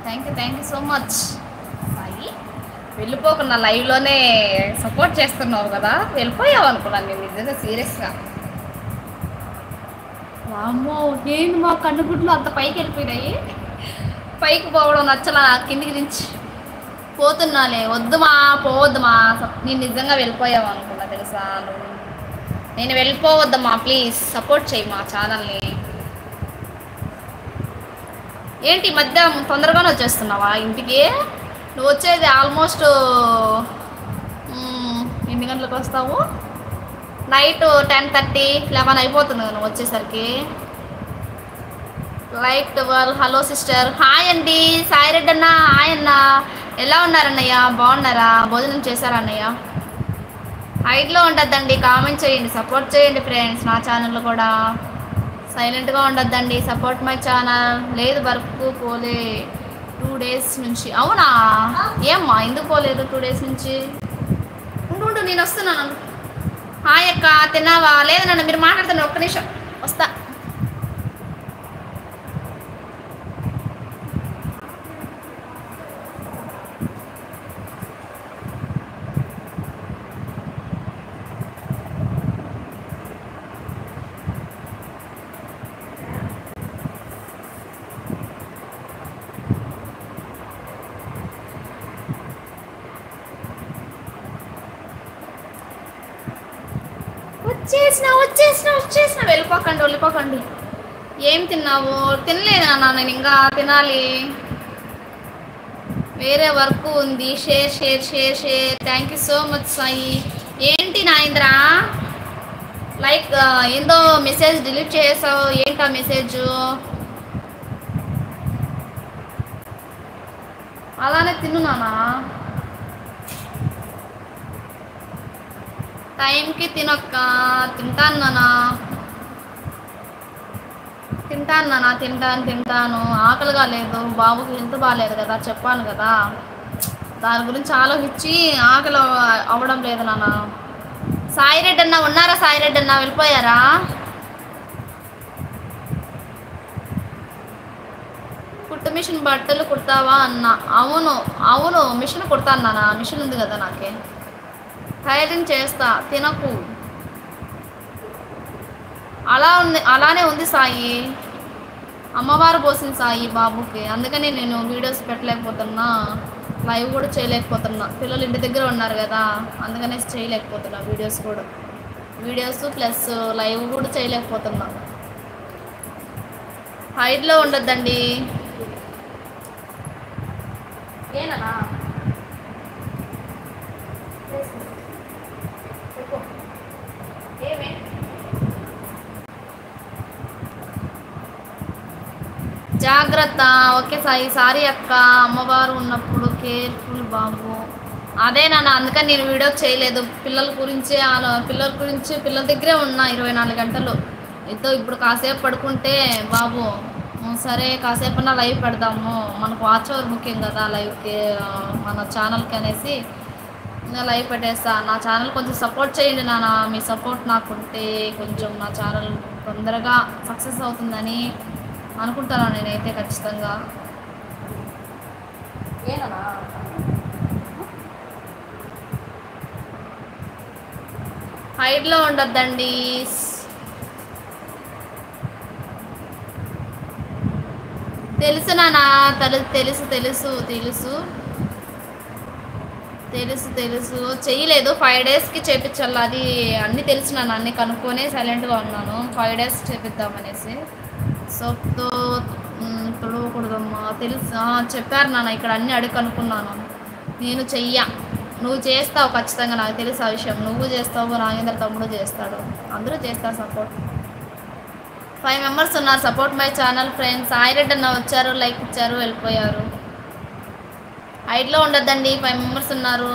Thank you so much Sai. వెళ్ళిపోకున్నా, లైవ్లోనే support చేస్తున్నావు కదా, వెళ్ళిపోయావు అనుకున్నాను నేను నిజంగా సీరియస్గా. వామ్మో, ఏంటి మా కన్నుగుడ్లు అంత పైకి వెళ్ళిపోయినాయి. పైకి పోవడం నచ్చలా, కిందికి దించి పోతున్నాలే. వద్దుమా, పోవద్దుమా, నేను నిజంగా వెళ్ళిపోయావు అనుకున్నా తెలుసా. నేను వెళ్ళిపోవద్దమ్మా, ప్లీజ్ సపోర్ట్ చేయి మా ఛానల్ని. ఏంటి ఈ మధ్య తొందరగానే వచ్చేస్తున్నావా ఇంటికి? నువ్వు వచ్చేది ఆల్మోస్ట్ ఎన్ని గంటలకు వస్తావు? నైట్ 10:30, 11 అయిపోతుంది కదా నువ్వు వచ్చేసరికి. లైక్ 12. హలో సిస్టర్, హాయ్ అండి. సాయి రెడ్డి అన్న, హాయ్ అన్న. ఎలా ఉన్నారన్నయ్య, బాగున్నారా? భోజనం చేశారా అన్నయ్య? హైట్లో ఉండద్దండి, కామెంట్ చేయండి, సపోర్ట్ చేయండి ఫ్రెండ్స్. నా ఛానల్లో కూడా సైలెంట్గా ఉండొద్దండి, సపోర్ట్ మై ఛానల్. లేదు వర్క్ పోలే 2 days నుంచి. అవునా, ఏమ్మా ఎందుకు పోలేదు 2 days నుంచి? ఉండు నేను వస్తున్నాను. హాయ్ అక్క, తిన్నావా? లేదు నన్ను మీరు మాట్లాడుతున్నారు, ఒక్క నిమిషం వస్తా. వచ్చేసిన వెళ్ళిపోకండి. ఏం తిన్నావు? తినలేనా నేను, ఇంకా తినాలి. వేరే వర్క్ ఉంది. Share. Thank you so much Sai. ఏంటి నాయింద్రా, లైక్ ఏందో మెసేజ్ డిలీట్ చేసావు, ఏంటా మెసేజ్? అలానే తిను నానా, టైంకి తినొక్క. తింటాను. ఆకలిగా లేదు, బాబుకి హెల్త్ బాగాలేదు కదా, చెప్పాను కదా. దాని గురించి ఆలోచించి ఆకలి అవ్వడం లేదు నాన్న. సాయి రెడ్డి అన్న ఉన్నారా? సాయి రెడ్డి అన్న వెళ్ళిపోయారా? కుట్టు మిషన్ బట్టలు కుడతావా అన్న? అవును మిషన్ కుడతాను నాన్న, మిషన్ ఉంది కదా నాకే. టైలరింగ్ చేస్తా, తినకు. అలానే ఉంది సాయి. అమ్మవారు పోసింది సాయి బాబుకి, అందుకని నేను వీడియోస్ పెట్టలేకపోతున్నా, లైవ్ కూడా చేయలేకపోతున్నా. పిల్లలు ఇంటి దగ్గర ఉన్నారు కదా, అందుకనే చేయలేకపోతున్నా వీడియోస్ ప్లస్ లైవ్ కూడా చేయలేకపోతున్నా. హైట్లో ఉండొద్దండి. ఏనా జాగ్రత్త. ఓకే సాయి. సారీ అక్క, అమ్మవారు ఉన్నప్పుడు కేర్ఫుల్ బాబు. అదే నాన్న, అందుకని నేను వీడియో చేయలేదు. పిల్లల గురించి పిల్లల దగ్గరే ఉన్నా 24 గంటలు. ఇప్పుడు కాసేపు పడుకుంటే బాబు, సరే కాసేపన్నా లైవ్ పెడదాము, మనకు వాచ్ అవర్ ముఖ్యం కదా లైవ్కి, మన ఛానల్కి అనేసి నేను లైవ్ పెట్టేస్తా. నా ఛానల్ కొంచెం సపోర్ట్ చేయండి నాన్న. మీ సపోర్ట్ నాకుంటే కొంచెం నా ఛానల్ తొందరగా సక్సెస్ అవుతుందని అనుకుంటాను నేనైతే ఖచ్చితంగా. ఏనా హైట్లో ఉండొద్దండి. తెలుసు నాన్న, తెలుసు చేయలేదు. 5 daysకి చేపించాలి, అది అన్నీ తెలుసు నాన్న. అన్నీ కనుక్కొని సైలెంట్గా ఉన్నాను. 5 days చేపిద్దామనేసి. సోప్తో తొడవకూడదమ్మా, తెలుసు చెప్పారు నాన్న. ఇక్కడ అన్నీ అడిగి కనుక్కున్నాను. నేను నువ్వు చేస్తావు ఖచ్చితంగా, నాకు తెలుసు ఆ విషయం. నువ్వు చేస్తావు, నాగేంద్ర తమ్ముడు చేస్తాడు, అందరూ చేస్తారు సపోర్ట్. 5 members ఉన్నారు. Support my channel friends. Sai Reddy అన్న వచ్చారు, లైక్ ఇచ్చారు, వెళ్ళిపోయారు. హైట్లో ఉండొద్దండి. 5 members ఉన్నారు.